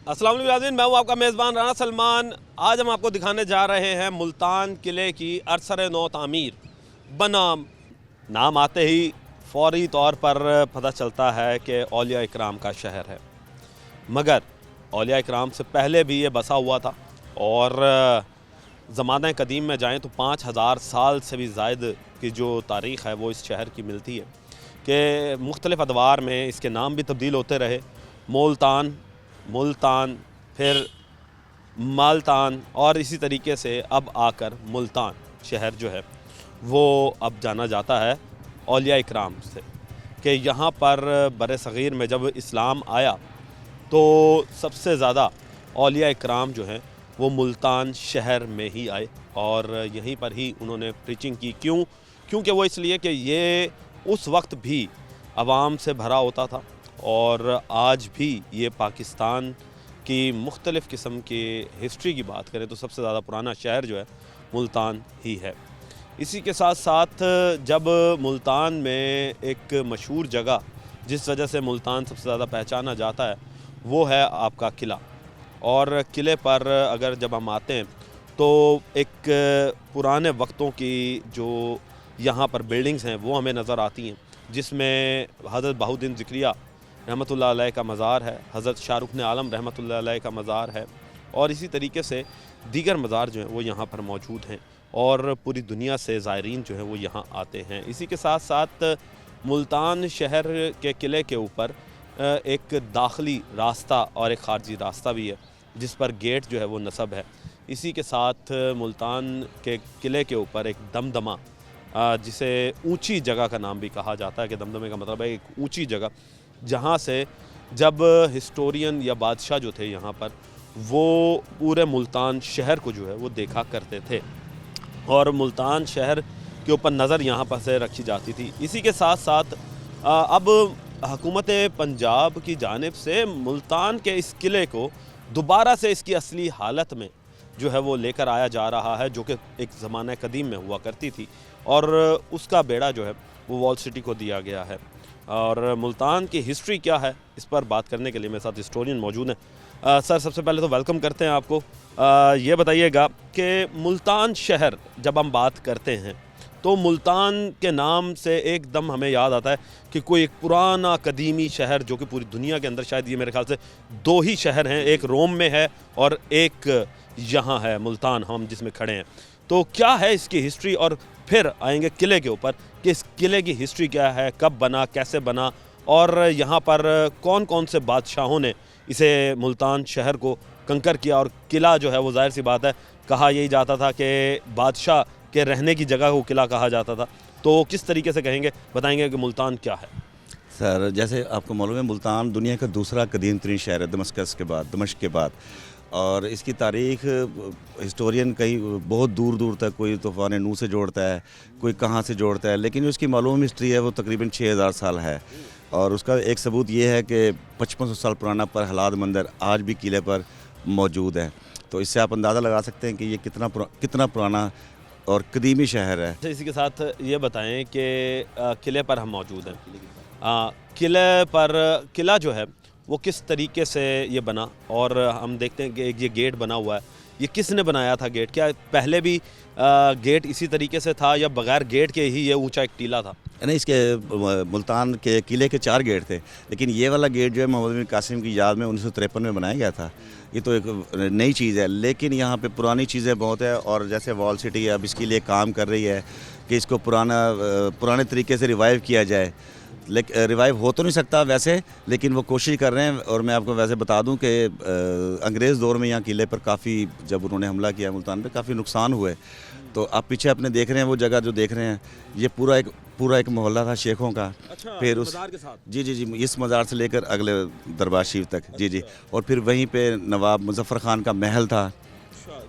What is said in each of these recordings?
अस्सलाम वालेकुम नाज़रीन, मैं हूं आपका मेज़बान राना सलमान। आज हम आपको दिखाने जा रहे हैं मुल्तान किले की अरसर नौ तामीर बनाम। नाम आते ही फौरी तौर पर पता चलता है कि औलिया इकराम का शहर है, मगर औलिया इकराम से पहले भी ये बसा हुआ था और ज़माना कदीम में जाएँ तो 5000 साल से भी ज़ायद की जो तारीख़ है वो इस शहर की मिलती है कि मुख्तलिफ़ अदवार में इसके नाम भी तब्दील होते रहे। मुल्तान, फिर माल्तान और इसी तरीके से अब आकर मुल्तान शहर जो है वो अब जाना जाता है औलिया इकराम से, कि यहाँ पर बर-ए-सग़ीर में जब इस्लाम आया तो सबसे ज़्यादा औलिया इकराम जो हैं वो मुल्तान शहर में ही आए और यहीं पर ही उन्होंने प्रीचिंग की। क्योंकि वो इसलिए कि ये उस वक्त भी आवाम से भरा होता था और आज भी ये पाकिस्तान की मुख्तलिफ़ किस्म की हिस्ट्री की बात करें तो सबसे ज़्यादा पुराना शहर जो है मुल्तान ही है। इसी के साथ साथ जब मुल्तान में एक मशहूर जगह जिस वजह से मुल्तान सबसे ज़्यादा पहचाना जाता है वो है आपका किला, और किले पर अगर जब हम आते हैं तो एक पुराने वक्तों की जो यहाँ पर बिल्डिंग्स हैं वो हमें नज़र आती हैं, जिसमें हज़रत बहाउद्दीन ज़िक्रिया रहमतुल्लाह अलैह का मज़ार है, हज़रत शाहरुख़ आलम रहमतुल्लाह अलैह का मज़ार है और इसी तरीके से दीगर मज़ार जो हैं वो यहाँ पर मौजूद हैं और पूरी दुनिया से ज़ायरीन जो हैं वो यहाँ आते हैं। इसी के साथ साथ मुल्तान शहर के किले के ऊपर एक दाखिली रास्ता और एक ख़ारजी रास्ता भी है जिस पर गेट जो है वो नस्ब है। इसी के साथ मुल्तान के किले के ऊपर एक दमदमा, जिसे ऊंची जगह का नाम भी कहा जाता है कि दमदमे का मतलब है एक ऊंची जगह, जहाँ से जब हिस्टोरियन या बादशाह जो थे यहाँ पर वो पूरे मुल्तान शहर को जो है वो देखा करते थे और मुल्तान शहर के ऊपर नज़र यहाँ पर से रखी जाती थी। इसी के साथ साथ अब हुकूमत पंजाब की जानिब से मुल्तान के इस किले को दोबारा से इसकी असली हालत में जो है वो लेकर आया जा रहा है, जो कि एक ज़माना कदीम में हुआ करती थी और उसका बेड़ा जो है वो वॉल सिटी को दिया गया है। और मुल्तान की हिस्ट्री क्या है इस पर बात करने के लिए मेरे साथ हिस्टोरियन मौजूद हैं। सर, सबसे पहले तो वेलकम करते हैं आपको। ये बताइएगा कि मुल्तान शहर जब हम बात करते हैं तो मुल्तान के नाम से एकदम हमें याद आता है कि कोई एक पुराना कदीमी शहर, जो कि पूरी दुनिया के अंदर शायद ये मेरे ख्याल से दो ही शहर हैं, एक रोम में है और एक यहाँ है मुल्तान हम जिसमें खड़े हैं। तो क्या है इसकी हिस्ट्री, और फिर आएंगे किले के ऊपर कि इस किले की हिस्ट्री क्या है, कब बना, कैसे बना और यहाँ पर कौन कौन से बादशाहों ने इसे मुल्तान शहर को कंकर किया। और किला जो है वो ज़ाहिर सी बात है कहा यही जाता था कि बादशाह के रहने की जगह को किला कहा जाता था, तो किस तरीके से कहेंगे, बताएंगे कि मुल्तान क्या है? सर, जैसे आपको मालूम है मुल्तान दुनिया का दूसरा कदीम तरीन शहर है दमश्क के बाद, और इसकी तारीख़ हिस्टोरियन कहीं बहुत दूर दूर तक, कोई तूफ़ान नूह से जोड़ता है, कोई कहाँ से जोड़ता है, लेकिन उसकी मालूम हिस्ट्री है वो तकरीबन 6000 साल है। और उसका एक सबूत ये है कि 5500 साल पुराना पर हलाद मंदिर आज भी किले पर मौजूद है। तो इससे आप अंदाज़ा लगा सकते हैं कि ये कितना पुराना और कदीमी शहर है। इसी के साथ ये बताएं कि किले पर हम मौजूद हैं। किला जो है वो किस तरीके से ये बना, और हम देखते हैं कि ये गेट बना हुआ है, ये किसने बनाया था गेट? क्या पहले भी गेट इसी तरीके से था या बगैर गेट के ही ये ऊंचा एक टीला था? नहीं, इसके मुल्तान के किले के 4 गेट थे, लेकिन ये वाला गेट जो है मोहम्मद बिन कासिम की याद में 1953 में बनाया गया था। ये तो एक नई चीज़ है, लेकिन यहाँ पे पुरानी चीज़ें बहुत है। और जैसे वॉल सिटी अब इसके लिए काम कर रही है कि इसको पुराने तरीके से रिवाइव किया जाए, लेकिन रिवाइव हो तो नहीं सकता वैसे, लेकिन वो कोशिश कर रहे हैं। और मैं आपको वैसे बता दूं कि अंग्रेज़ दौर में यहाँ किले पर काफ़ी, जब उन्होंने हमला किया मुल्तान पे, काफ़ी नुकसान हुए। तो आप पीछे अपने देख रहे हैं वो जगह जो देख रहे हैं, ये पूरा एक मोहल्ला था शेखों का। अच्छा, फिर उस मज़ार के साथ? जी, इस मज़ार से लेकर अगले दरबार शरीफ तक। जी, और फिर वहीं पे नवाब मुज़फ़्फ़र ख़ान का महल था।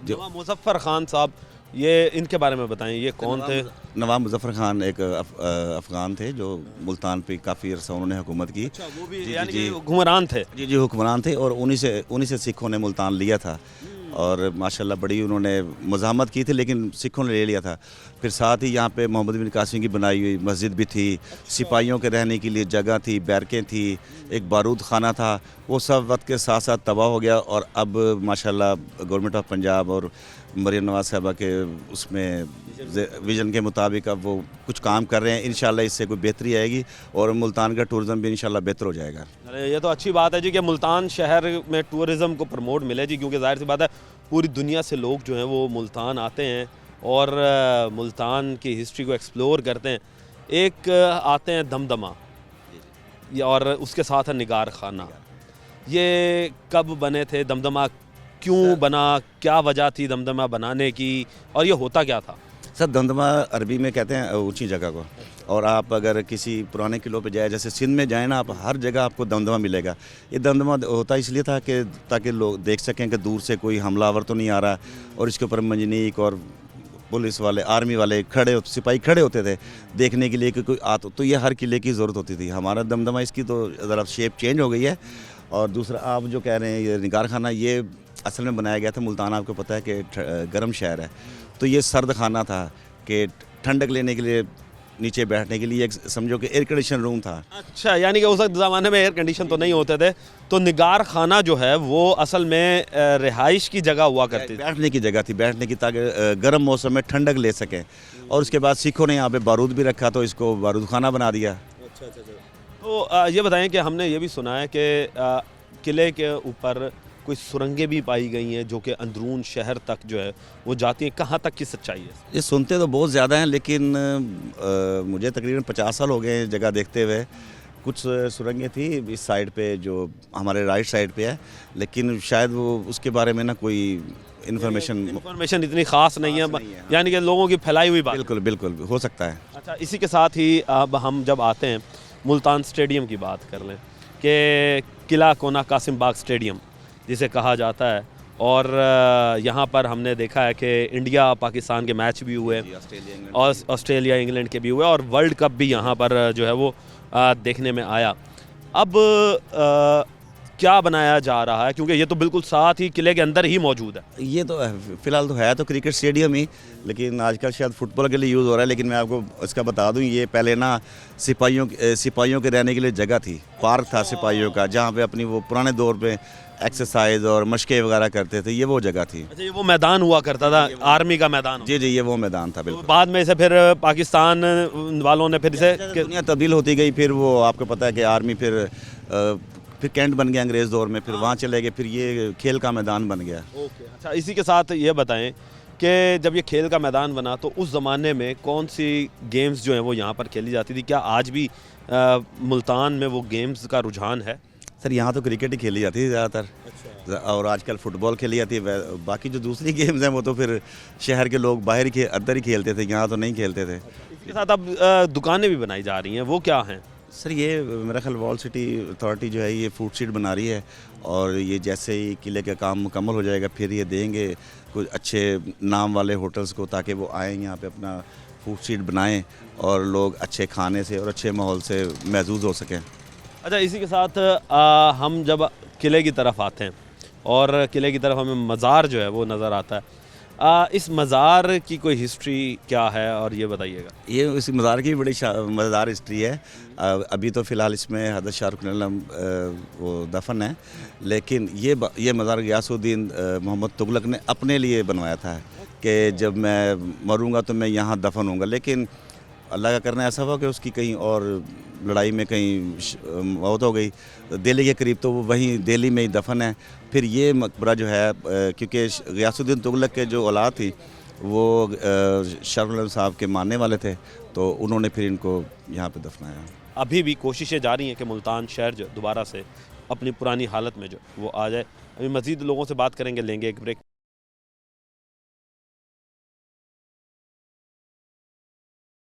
जो नवाब मुज़फ़्फ़र ख़ान साहब, ये इनके बारे में बताएं, ये कौन थे? नवाब मुज़फ़्फ़र ख़ान एक अफ़गान थे जो मुल्तान पे काफ़ी अरसा उन्होंने हुकूमत की। अच्छा, वो भी यानी कि हुक्मरान थे? जी, हुक्मरान थे, और उन्हीं से सिखों ने मुल्तान लिया था। اور ماشاءاللہ بڑی انہوں نے مزاحمت کی تھی لیکن سکھوں نے لے لیا تھا. پھر ساتھ ہی یہاں پہ محمد بن قاسم کی بنائی ہوئی مسجد بھی تھی, سپاہیوں کے رہنے کے لیے جگہ تھی, بیرکیں تھی, ایک بارود خانہ تھا. وہ سب وقت کے ساتھ ساتھ تباہ ہو گیا, اور اب ماشاءاللہ گورنمنٹ آف پنجاب اور مریم نواز صاحبہ کے اس میں ویژن کے مطابق اب وہ کچھ کام کر رہے ہیں. انشاءاللہ اس سے کوئی بہتری آئے گی اور ملتان کا ٹورزم بھی انشاءاللہ بہتر ہو جائے گا. یہ تو اچھی بات ہے جی کہ ملتان شہر میں ٹورزم کو پروموٹ ملے جی, کیونکہ ظاہر سی بات ہے پوری دنیا سے لوگ جو ہیں وہ ملتان آتے ہیں اور ملتان کی ہسٹری کو ایکسپلور کرتے ہیں. ایک آتے ہیں دمدمہ اور اس کے ساتھ ہے نگار خانہ. یہ کب بنے تھے دمدمہ, کیوں بنا, کیا وجہ تھی دمدمہ بنانے کی, اور یہ ہوتا کیا تھا؟ سر دمدمہ عربی میں کہتے ہیں اونچی جگہ کو, اور آپ اگر کسی پرانے قلعوں پہ جائیں, جیسے سندھ میں جائیں نا, آپ ہر جگہ آپ کو دمدمہ ملے گا. یہ دمدمہ ہوتا اس لیے تھا کہ تاکہ لوگ دیکھ سکیں کہ دور سے کوئی حملہ آور تو نہیں آ رہا, اور اس کے اوپر منجنیق اور پولیس والے, آرمی والے سپاہی کھڑے ہوتے تھے دیکھنے کے لیے کہ کوئی تو یہ ہر قلعے کی ضرورت ہوتی تھی. ہمارا دمدمہ اس کی تو ذرا شیپ چینج ہو گئی ہے. اور دوسرا آپ جو کہہ رہے ہیں یہ نگار خانہ, یہ اصل میں بنایا گیا تھا, ملتان آپ کو پتہ ہے کہ گرم شہر ہے, تو یہ سرد خانہ تھا کہ ٹھنڈک لینے کے لیے, نیچے بیٹھنے کے لیے ایک سمجھو کہ ایئر کنڈیشن روم تھا. اچھا, یعنی کہ اس وقت زمانے میں ایئر کنڈیشن تو نہیں ہوتے تھے, تو نگار خانہ جو ہے وہ اصل میں رہائش کی جگہ ہوا کرتی تھی, بیٹھنے کی جگہ تھی, بیٹھنے کی, تاکہ گرم موسم میں ٹھنڈک لے سکیں. اور اس کے بعد سکھوں نے یہاں پہ بارود بھی رکھا تو اس کو بارود خانہ بنا دیا. تو یہ بتائیں کہ ہم نے یہ بھی سنا ہے کہ قلعے کے اوپر کوئی سرنگیں بھی پائی گئی ہیں جو کہ اندرون شہر تک جو ہے وہ جاتی ہیں, کہاں تک کی سچائی ہے؟ یہ سنتے تو بہت زیادہ ہیں, لیکن مجھے تقریباً 50 سال ہو گئے ہیں جگہ دیکھتے ہوئے. کچھ سرنگیں تھیں اس سائڈ پہ جو ہمارے رائٹ سائڈ پہ ہے, لیکن شاید وہ اس کے بارے میں نا کوئی انفارمیشن اتنی خاص نہیں ہے, یعنی کہ لوگوں کی پھیلائی ہوئی بات. بالکل ہو سکتا ہے. اچھا, اسی کے ساتھ ہی اب ہم جب آتے ہیں ملتان اسٹیڈیم کی بات کر لیں کہ قلعہ کونا قاسم باغ اسٹیڈیم جسے کہا جاتا ہے, اور یہاں پر ہم نے دیکھا ہے کہ انڈیا پاکستان کے میچ بھی ہوئے, اور آسٹریلیا انگلینڈ کے بھی ہوئے, اور ورلڈ کپ بھی یہاں پر جو ہے وہ دیکھنے میں آیا. اب کیا بنایا جا رہا ہے, کیونکہ یہ تو بالکل ساتھ ہی قلعے کے اندر ہی موجود ہے؟ یہ تو فی الحال تو ہے تو کرکٹ اسٹیڈیم ہی, لیکن آج کل شاید فٹ بال کے لیے یوز ہو رہا ہے. لیکن میں آپ کو اس کا بتا دوں, یہ پہلے نا سپاہیوں کے رہنے کے لیے جگہ تھی, پارک تھا سپاہیوں کا, جہاں پہ اپنی وہ پرانے دور پہ ایکسرسائز اور مشقیں وغیرہ کرتے تھے. یہ وہ جگہ تھی. اچھا, یہ وہ میدان ہوا کرتا تھا, آرمی کا میدان؟ جی یہ وہ میدان تھا. بالکل. بعد میں اسے پھر پاکستان والوں نے پھر اسے دنیا تبدیل ہوتی گئی, پھر وہ آپ کو پتہ ہے کہ آرمی پھر کینٹ بن گیا انگریز دور میں, پھر وہاں چلے گئے, پھر یہ کھیل کا میدان بن گیا. اچھا, اسی کے ساتھ یہ بتائیں کہ جب یہ کھیل کا میدان بنا تو اس زمانے میں کون سی گیمز جو ہیں وہ یہاں پر کھیلی جاتی تھی؟ کیا آج بھی ملتان میں وہ گیمز کا رجحان ہے؟ سر یہاں تو کرکٹ ہی کھیلی جاتی ہے زیادہ تر, اور آج کل فٹ بال کھیلی جاتی ہے. باقی جو دوسری گیمز ہیں وہ تو پھر شہر کے لوگ باہر ہی اندر ہی کھیلتے تھے, یہاں تو نہیں کھیلتے تھے. اس کے ساتھ اب دکانیں بھی بنائی جا رہی ہیں, وہ کیا ہیں؟ سر یہ میرا خیال وال سٹی اتھارٹی جو ہے یہ فوڈ اسٹریٹ بنا رہی ہے, اور یہ جیسے ہی قلعے کا کام مکمل ہو جائے گا پھر یہ دیں گے کچھ اچھے نام والے ہوٹلز کو, تاکہ وہ آئیں یہاں پہ اپنا فوڈ اسٹریٹ بنائیں اور لوگ اچھے کھانے سے اور اچھے ماحول سے محظوظ ہو سکیں. اچھا, اسی کے ساتھ ہم جب قلعے کی طرف آتے ہیں اور قلعے کی طرف ہمیں مزار جو ہے وہ نظر آتا ہے, اس مزار کی کوئی ہسٹری کیا ہے اور یہ بتائیے گا. یہ اس مزار کی بڑی مزیدار ہسٹری ہے. ابھی تو فی الحال اس میں حضرت شاہ رخ العالم وہ دفن ہے, لیکن یہ مزار غیاث الدین محمد تغلق نے اپنے لیے بنوایا تھا کہ جب میں مروں گا تو میں یہاں دفن ہوں گا. لیکن اللہ کا کرنا ایسا ہوا کہ اس کی کہیں اور لڑائی میں کہیں موت ہو گئی دہلی کے قریب, تو وہ وہیں دہلی میں ہی دفن ہے. پھر یہ مقبرہ جو ہے کیونکہ غیاث الدین تغلق کے جو اولاد تھی وہ شاہ رخ العالم صاحب کے ماننے والے تھے, تو انہوں نے پھر ان کو یہاں پہ دفنایا. ابھی بھی کوششیں جاری ہیں کہ ملتان شہر جو دوبارہ سے اپنی پرانی حالت میں جو وہ آ جائے. ابھی مزید لوگوں سے بات کریں گے, لیں گے ایک بریک.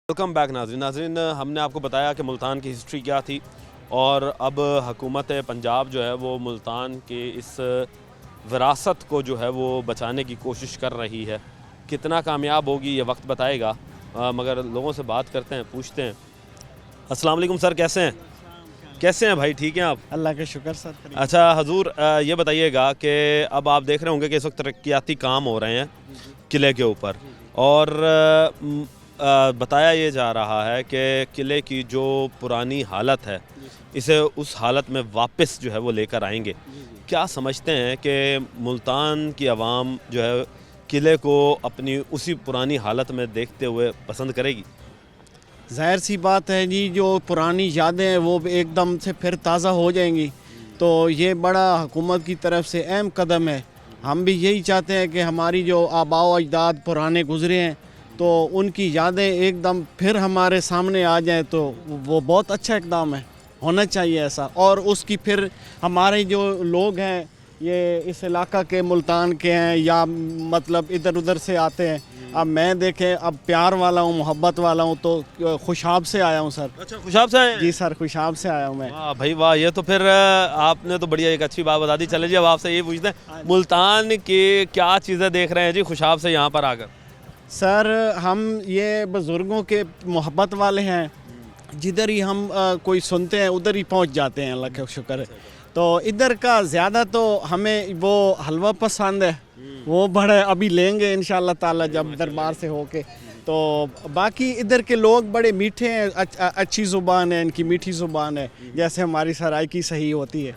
ویلکم بیک ناظرین, ہم نے آپ کو بتایا کہ ملتان کی ہسٹری کیا تھی, اور اب حکومت پنجاب جو ہے وہ ملتان کی اس وراثت کو جو ہے وہ بچانے کی کوشش کر رہی ہے. کتنا کامیاب ہوگی یہ وقت بتائے گا, مگر لوگوں سے بات کرتے ہیں, پوچھتے ہیں. السلام علیکم سر, کیسے ہیں؟ कैसे हैं भाई, ठीक हैं आप? अल्लाह का शुक्र सर। अच्छा हजूर, ये बताइएगा कि अब आप देख रहे होंगे कि इस वक्त तरक्याती काम हो रहे हैं किले के ऊपर, और बताया ये जा रहा है कि किले की जो पुरानी हालत है इसे उस हालत में वापस जो है वो लेकर आएंगे। क्या समझते हैं कि मुल्तान की आवाम जो है किले को अपनी उसी पुरानी हालत में देखते हुए पसंद करेगी? ज़ाहिर सी बात है जी, जो पुरानी यादें हैं वो एकदम से फिर ताज़ा हो जाएंगी, तो ये बड़ा हुकूमत की तरफ से अहम कदम है। हम भी यही चाहते हैं कि हमारी जो आबा व अजदाद पुराने गुज़रे हैं तो उनकी यादें एकदम फिर हमारे सामने आ जाएं, तो वो बहुत अच्छा इक़दाम है, होना चाहिए ऐसा। और उसकी फिर हमारे जो लोग हैं ये इस इलाका के मुल्तान के हैं या मतलब इधर उधर से आते हैं, अब मैं देखें अब प्यार वाला हूँ, मोहब्बत वाला हूँ, तो खुशाब से आया हूँ सर। अच्छा, खुशाब से आए हैं? जी सर, खुशाब से आया हूँ मैं। वाह भाई वाह, ये तो फिर आपने तो बढ़िया एक अच्छी बात बता दी। चले जी, अब आपसे ये पूछते हैं मुल्तान की क्या चीज़ें देख रहे हैं जी खुशाब से यहाँ पर आकर? सर हम ये बुज़ुर्गों के मोहब्बत वाले हैं, जिधर ही हम कोई सुनते हैं उधर ही पहुँच जाते हैं, अल्लाह का शुक्र है। तो इधर का ज़्यादा तो हमें वो हलवा पसंद है, वो बड़े अभी लेंगे इंशाल्लाह ताला जब दरबार से होके। तो बाकी इधर के लोग बड़े मीठे हैं, अच्छी ज़ुबान है इनकी, मीठी ज़ुबान है, जैसे हमारी सराइकी सही होती है।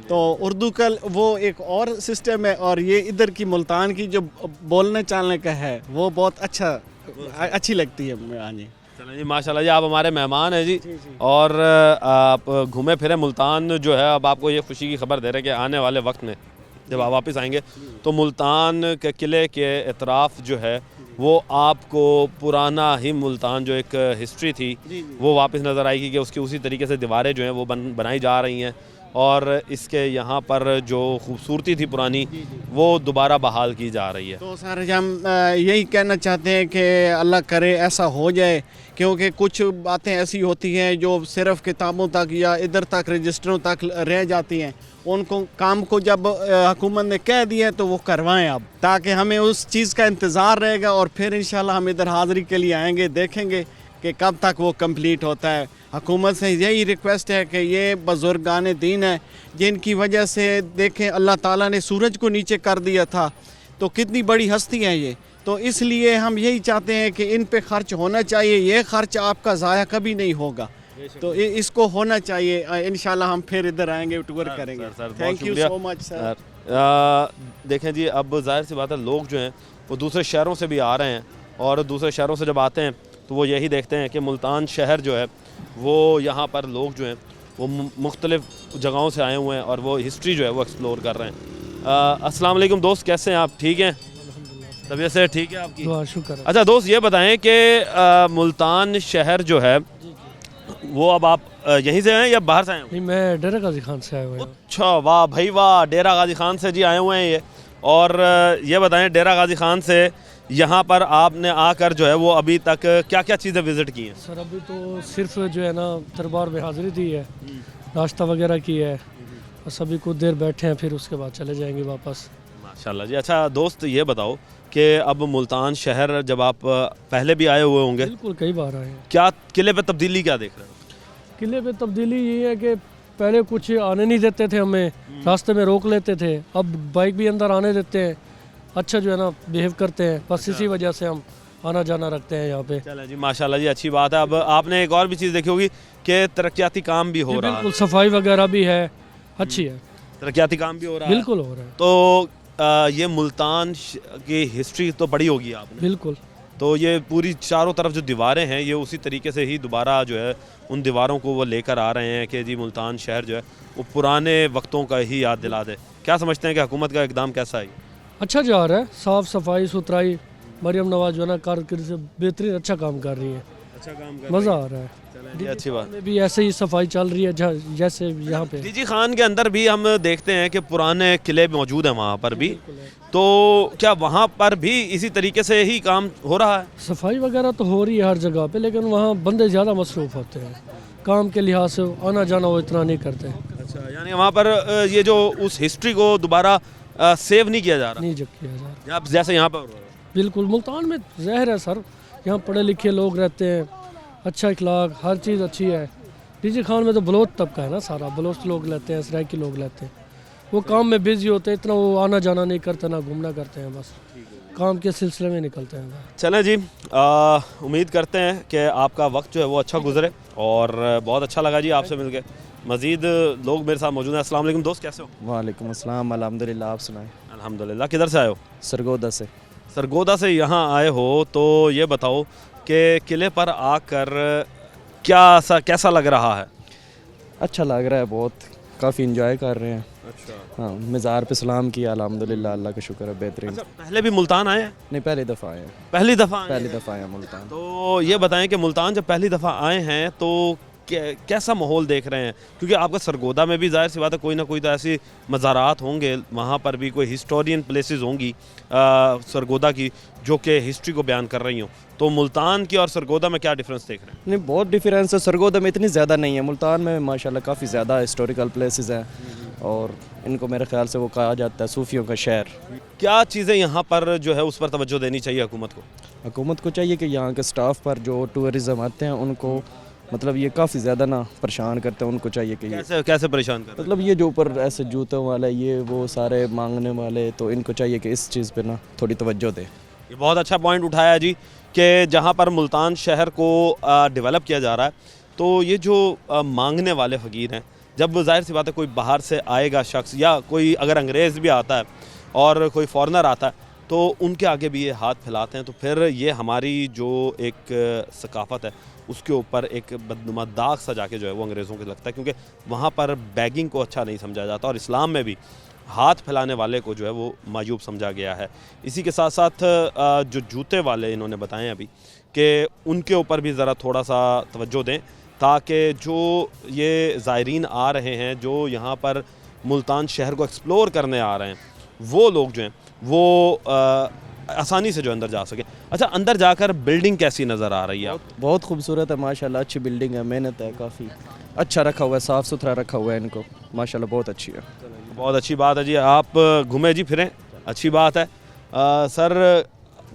तो उर्दू का वो एक और सिस्टम है, और ये इधर की मुल्तान की जो बोलने चालने का है वो बहुत अच्छी लगती है। हाँ जी, चलें जी, माशाल्लाह जी, आप हमारे मेहमान हैं जी, और आप घूमे फिरे मुल्तान जो है। अब आपको ये खुशी की खबर दे रहे हैं कि आने वाले वक्त में जब आप वापस आएंगे तो मुल्तान के किले के एतराफ़ जो है वो आपको पुराना ही मुल्तान जो एक हिस्ट्री थी वो वापस नज़र आएगी, कि उसकी उसी तरीके से दीवारें जो हैं वो बनाई जा रही हैं, और इसके यहाँ पर जो खूबसूरती थी पुरानी वो दोबारा बहाल की जा रही है। तो सर हम यही कहना चाहते हैं कि अल्लाह करे ऐसा हो जाए, क्योंकि कुछ बातें ऐसी होती हैं जो सिर्फ़ किताबों तक या इधर तक रजिस्टरों तक रह जाती हैं, उनको काम को जब हुकूमत ने कह दिया तो वो करवाएं अब, ताकि हमें उस चीज़ का इंतज़ार रहेगा, और फिर इंशाल्लाह हम इधर हाज़िरी के लिए आएंगे, देखेंगे कि कब तक वो कंप्लीट होता है। हुकूमत से यही रिक्वेस्ट है कि ये बुज़ुर्गान दीन है जिनकी वजह से देखें अल्लाह ताला ने सूरज को नीचे कर दिया था, तो कितनी बड़ी हस्ती है ये, तो इसलिए हम यही चाहते हैं कि इन पे खर्च होना चाहिए, ये खर्च आपका ज़ाया कभी नहीं होगा, तो इसको होना चाहिए। इंशाल्लाह हम फिर इधर आएंगे, टूर करेंगे। Thank you so much sir. देखें जी, अब ज़ाहिर सी बात है लोग जो हैं वो दूसरे शहरों से भी आ रहे हैं, और दूसरे शहरों से जब आते हैं तो वो यही देखते हैं कि मुल्तान शहर जो है वो यहाँ पर लोग जो हैं वो मुख्तलिफ़ जगहों से आए हुए हैं और वो हिस्ट्री जो है वो एक्सप्लोर कर रहे हैं। अस्सलाम वालेकुम दोस्त, कैसे हैं आप? ठीक हैं? तबीयत से ठीक है आपकी? शुक्र। अच्छा दोस्त, ये बताएं कि मुल्तान शहर जो है वो अब आप यहीं से हैं या बाहर से आए हैं? नहीं, मैं डेरा गाजी खान से आया हुआ हूँ। अच्छा, वाह भाई वाह, डेरा गाजी खान से जी आए हुए हैं ये। और ये बताएं, डेरा गाजी खान से यहाँ पर आपने आकर जो है वो अभी तक क्या क्या चीज़ें विज़िट की हैं? सर अभी तो सिर्फ जो है ना दरबार में हाज़िरी दी है, नाश्ता वगैरह की है, बस अभी कुछ देर बैठे हैं, फिर उसके बाद चले जाएंगे वापस। माशाल्लाह जी। अच्छा दोस्त, ये बताओ कि अब मुल्तान शहर जब आप पहले भी आए हुए होंगे, बिल्कुल कई बार आए हैं, क्या किले पे तब्दीली क्या देख रहे हो? किले पे तब्दीली ये है कि पहले कुछ आने नहीं देते थे हमें, रास्ते में रोक लेते थे, अब बाइक भी अंदर आने देते हैं, अच्छा जो है ना बिहेव करते हैं, बस इसी वजह से हम आना जाना रखते हैं यहाँ पे। चलें जी, माशाल्लाह जी, अच्छी बात है। अब आपने एक और भी चीज़ देखी होगी कि तरक्याती काम भी हो रहा है, बिल्कुल सफाई वगैरह भी है, अच्छी है, तरक्याती काम भी हो रहा है, बिल्कुल हो रहा है। तो ये मुल्तान की हिस्ट्री तो पढ़ी होगी आपने? बिल्कुल। तो ये पूरी चारों तरफ जो दीवारें हैं ये उसी तरीके से ही दोबारा जो है उन दीवारों को वो लेकर आ रहे हैं कि जी मुल्तान शहर जो है वो पुराने वक्तों का ही याद दिला दे। क्या समझते हैं कि हुकूमत का इकदाम कैसा है? अच्छा जा रहा है, साफ़ सफाई सुथराई, मरियम नवाज जो है ना कारकर्दगी से बेहतरीन अच्छा काम कर रही है, अच्छा काम कर मज़ा आ रहा है। ये अच्छी बात में भी ऐसे ही सफाई चल रही है जैसे यहाँ पे। डीजी खान के अंदर भी हम देखते हैं कि पुराने किले मौजूद हैं वहाँ पर भी, तो क्या वहाँ पर भी इसी तरीके से ही काम हो रहा है? सफाई वगैरह तो हो रही है हर जगह पे, लेकिन वहाँ बंदे ज़्यादा मसरूफ़ होते हैं, काम के लिहाज से आना जाना वो इतना नहीं करते। अच्छा, यानी वहाँ पर ये जो उस हिस्ट्री को दोबारा सेव नहीं किया जा रहा, नहीं जब किया जा रहा, जैसे यहाँ पर हो रहा है। बिल्कुल, मुल्तान में जहर है सर, यहाँ पढ़े लिखे लोग रहते हैं, अच्छा इखलाक, हर चीज़ अच्छी है, पीजी खान में तो बलोच तबका है ना सारा, बलोच लोग लेते हैं, सराइकी लोग लेते हैं, वो काम में बिजी होते हैं, इतना वो आना जाना नहीं करते, ना घूमना करते हैं, बस काम के सिलसिले में निकलते हैं। चलें जी, उम्मीद करते हैं कि आपका वक्त जो है वो अच्छा गुजरे, और बहुत अच्छा लगा जी आपसे मिलके। मज़ीद लोग मेरे साथ मौजूद हैं। अस्सलाम वालेकुम दोस्त, कैसे हो? वालेकुम अस्सलाम, अल्हम्दुलिल्लाह, आप सुनाएं। अल्हम्दुलिल्लाह। किधर से आए हो? सरगोदा से। सरगोदा से यहाँ आए हो, तो ये बताओ कि किले पर आकर कैसा लग रहा है? अच्छा लग रहा है बहुत, काफ़ी इंजॉय कर रहे हैं। अच्छा, हाँ, मज़ार पे सलाम किया, अल्हम्दुलिल्लाह, अल्लाह का शुक्र है, बेहतरीन। अच्छा, पहले भी मुल्तान आए हैं? नहीं, पहली दफ़ा आए हैं, पहली दफ़ा आए पहली हैं? दफ़ा आए हैं मुल्तान। तो ये बताएं कि मुल्तान जब पहली दफ़ा आए हैं तो कैसा माहौल देख रहे हैं? क्योंकि आपका सरगोदा में भी ज़ाहिर सी बात है कोई ना कोई तो ऐसी मज़ारात होंगे, वहाँ पर भी कोई हिस्टोरियन प्लेसेस होंगी सरगोदा की जो कि हिस्ट्री को बयान कर रही हों, तो मुल्तान की और सरगोदा में क्या डिफरेंस देख रहे हैं? नहीं, बहुत डिफरेंस है, सरगोदा में इतनी ज़्यादा नहीं है, मुल्तान में माशाल्लाह काफ़ी ज़्यादा हिस्टोरिकल प्लेसेस हैं, और इनको मेरे ख्याल से वो कहा जाता है सूफियों का शहर। क्या चीज़ें यहाँ पर जो है उस पर तवज्जो देनी चाहिए हुकूमत को? हुकूमत को चाहिए कि यहाँ के स्टाफ पर जो टूरिज़म आते हैं उनको, मतलब ये काफ़ी ज़्यादा ना परेशान करते हैं, उनको चाहिए कि ये कैसे परेशान कर रहे हैं? मतलब ये जो ऊपर ऐसे जूतों वाले, ये वो सारे मांगने वाले, तो इनको चाहिए कि इस चीज़ पे ना थोड़ी तवज्जो दे। ये बहुत अच्छा पॉइंट उठाया जी कि जहाँ पर मुल्तान शहर को डेवलप किया जा रहा है, तो ये जो मांगने वाले फ़कीर हैं, जब ज़ाहिर सी बात है कोई बाहर से आएगा शख्स, या कोई अगर अंग्रेज़ भी आता है और कोई फॉरेनर आता है, तो उनके आगे भी ये हाथ फैलाते हैं, तो फिर ये हमारी जो एक सकाफ़त है उसके ऊपर एक बदनुमा दाग सा जाके जो है वो अंग्रेज़ों को लगता है, क्योंकि वहाँ पर बैगिंग को अच्छा नहीं समझा जाता, और इस्लाम में भी हाथ फैलाने वाले को जो है वो मायूब समझा गया है। इसी के साथ साथ जो जूते वाले इन्होंने बताएं अभी, कि उनके ऊपर भी ज़रा थोड़ा सा तवज्जो दें, ताकि जो ये ज़ायरीन आ रहे हैं, जो यहाँ पर मुल्तान शहर को एक्सप्लोर करने आ रहे हैं, वो लोग जो हैं वो आसानी से जो अंदर जा सके। अच्छा, अंदर जाकर बिल्डिंग कैसी नज़र आ रही है आप? बहुत खूबसूरत है माशाल्लाह, अच्छी बिल्डिंग है, मेहनत है, काफ़ी अच्छा रखा हुआ है, साफ़ सुथरा रखा हुआ है इनको, माशाल्लाह बहुत अच्छी है। बहुत अच्छी बात है जी, आप घूमें जी फिरें, अच्छी बात है। सर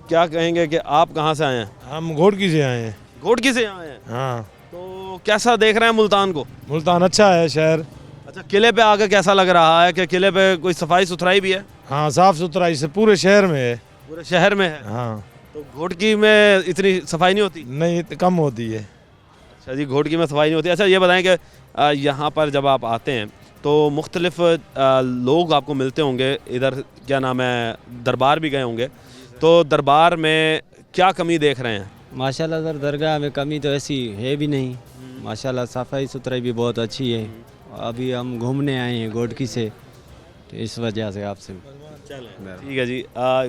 क्या कहेंगे कि आप कहाँ से आए हैं? हम घोड़की से आए हैं। घोड़की से आए हैं, हाँ, तो कैसा देख रहे हैं मुल्तान को? मुल्तान अच्छा है शहर। अच्छा, किले पे आकर कैसा लग रहा है कि किले पे कोई सफाई सुथराई भी है? हाँ, साफ़ सुथरा इसे पूरे शहर में है। पूरे शहर में है? हाँ, तो घोड़की में इतनी सफाई नहीं होती? नहीं, कम होती है। अच्छा जी, घोड़की में सफाई नहीं होती। अच्छा, ये बताएं कि यहाँ पर जब आप आते हैं तो मुख्तलिफ लोग आपको मिलते होंगे, इधर क्या नाम है, दरबार भी गए होंगे, तो दरबार में क्या कमी देख रहे हैं? माशाल्लाह सर, दरगाह में कमी तो ऐसी है भी नहीं, माशाल्लाह सफाई सुथराई भी बहुत अच्छी है। अभी हम घूमने आए हैं घोड़की से, तो इस वजह से आपसे ठीक है जी,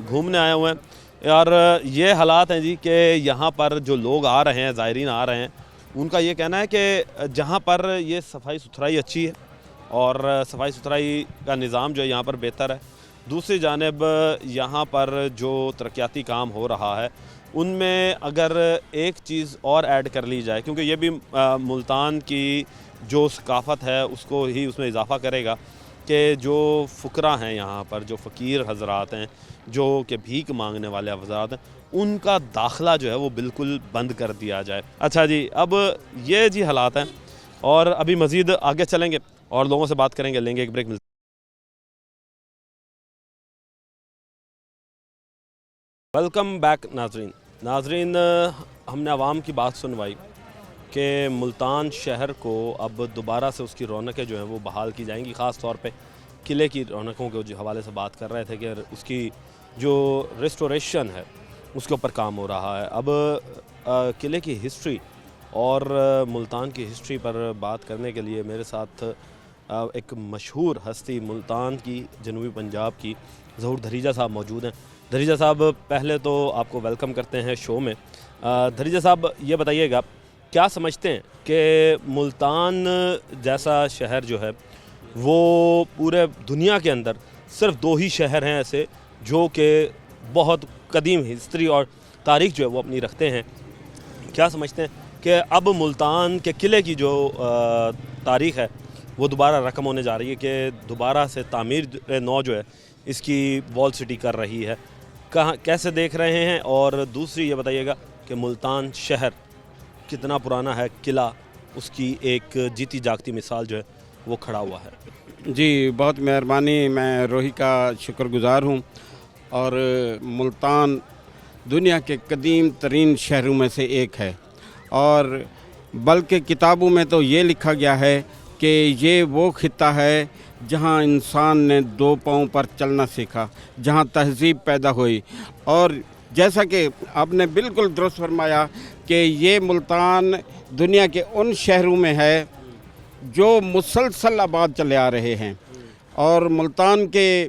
घूमने आए हुए हैं। और ये हालात हैं जी कि यहाँ पर जो लोग आ रहे हैं, ज़ायरीन आ रहे हैं, उनका ये कहना है कि जहाँ पर ये सफाई सुथराई अच्छी है और सफाई सुथराई का निज़ाम जो है यहाँ पर बेहतर है, दूसरी जानिब यहाँ पर जो तरक्याती काम हो रहा है उनमें अगर एक चीज़ और ऐड कर ली जाए, क्योंकि ये भी मुल्तान की जो सकाफ़त है उसको ही उसमें इजाफ़ा करेगा कि जो फ़ुकरा हैं यहाँ पर, जो फ़कीर हज़रात हैं, जो कि भीख मांगने वाले हज़रात हैं, उनका दाखिला जो है वो बिल्कुल बंद कर दिया जाए। अच्छा जी, अब ये जी हालात हैं, और अभी मज़ीद आगे चलेंगे और लोगों से बात करेंगे, लेंगे एक ब्रेक। वेलकम बैक नाजरीन, हमने आवाम की बात सुनवाई कि मुल्तान शहर को अब दोबारा से उसकी रौनकें जो हैं वो बहाल की जाएंगी। ख़ास तौर पे किले की रौनकों के जो हवाले से बात कर रहे थे कि उसकी जो रिस्टोरेशन है उसके ऊपर काम हो रहा है। अब किले की हिस्ट्री और मुल्तान की हिस्ट्री पर बात करने के लिए मेरे साथ एक मशहूर हस्ती मुल्तान की, जनूबी पंजाब की, ज़हूर धरीजा साहब मौजूद हैं। धरीजा साहब, पहले तो आपको वेलकम करते हैं शो में। धरीजा साहब, ये बताइएगा, क्या समझते हैं कि मुल्तान जैसा शहर जो है वो पूरे दुनिया के अंदर सिर्फ 2 ही शहर हैं ऐसे जो कि बहुत कदीम हिस्ट्री और तारीख़ जो है वो अपनी रखते हैं। क्या समझते हैं कि अब मुल्तान के किले की जो तारीख़ है वो दोबारा रकम होने जा रही है, कि दोबारा से तामीर नौ जो है इसकी वॉल सिटी कर रही है, कहाँ कैसे देख रहे हैं? और दूसरी ये बताइएगा कि मुल्तान शहर कितना पुराना है, किला اس کی ایک جیتی جاگتی مثال جو ہے وہ کھڑا ہوا ہے. جی بہت مہربانی. میں روہی کا شکر گزار ہوں. اور ملتان دنیا کے قدیم ترین شہروں میں سے ایک ہے، اور بلکہ کتابوں میں تو یہ لکھا گیا ہے کہ یہ وہ خطہ ہے جہاں انسان نے 2 پاؤں پر چلنا سیکھا، جہاں تہذیب پیدا ہوئی. اور جیسا کہ آپ نے بالکل درست فرمایا کہ یہ ملتان دنیا کے ان شہروں میں ہے جو مسلسل آباد چلے آ رہے ہیں، اور ملتان کے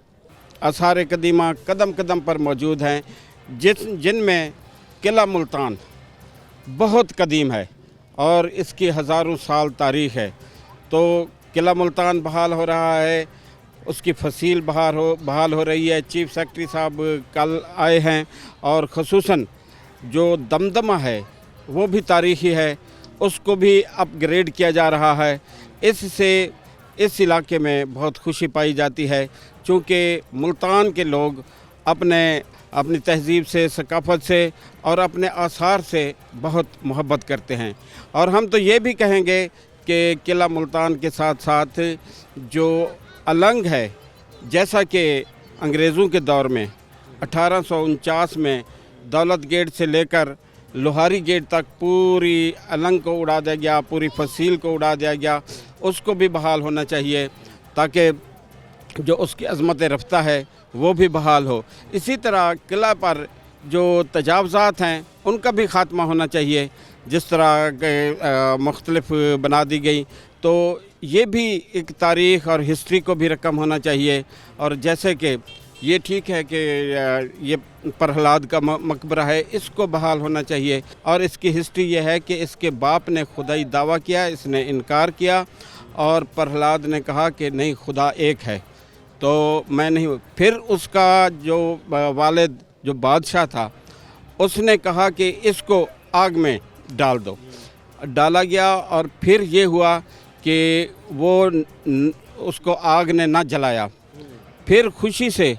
آثار قدیمہ قدم قدم پر موجود ہیں، جن میں قلعہ ملتان بہت قدیم ہے اور اس کی ہزاروں سال تاریخ ہے. تو قلعہ ملتان بحال ہو رہا ہے، اس کی فصیل بحال ہو رہی ہے. چیف سیکرٹری صاحب کل آئے ہیں، اور خصوصاً جو دمدمہ ہے وہ بھی تاریخی ہے، اس کو بھی اپ گریڈ کیا جا رہا ہے. اس سے اس علاقے میں بہت خوشی پائی جاتی ہے، چونکہ ملتان کے لوگ اپنی تہذیب سے، ثقافت سے اور اپنے آثار سے بہت محبت کرتے ہیں. اور ہم تو یہ بھی کہیں گے کہ قلعہ ملتان کے ساتھ ساتھ جو النگ ہے، جیسا کہ انگریزوں کے دور میں 1849 میں دولت گیٹ سے لے کر لوہاری گیٹ تک پوری النگ کو اڑا دیا گیا، پوری فصیل کو اڑا دیا گیا، اس کو بھی بحال ہونا چاہیے تاکہ جو اس کی عظمت رفتہ ہے وہ بھی بحال ہو. اسی طرح قلعہ پر جو تجاوزات ہیں ان کا بھی خاتمہ ہونا چاہیے، جس طرح مختلف بنا دی گئی. تو یہ بھی ایک تاریخ اور ہسٹری کو بھی رقم ہونا چاہیے. اور جیسے کہ یہ ٹھیک ہے کہ یہ پرہلاد کا مقبرہ ہے، اس کو بحال ہونا چاہیے. اور اس کی ہسٹری یہ ہے کہ اس کے باپ نے خدائی دعویٰ کیا، اس نے انکار کیا، اور پرہلاد نے کہا کہ نہیں، خدا ایک ہے، تو میں نہیں. پھر اس کا جو والد جو بادشاہ تھا، اس نے کہا کہ اس کو آگ میں ڈال دو. ڈالا گیا، اور پھر یہ ہوا کہ وہ اس کو آگ نے نہ جلایا. پھر خوشی سے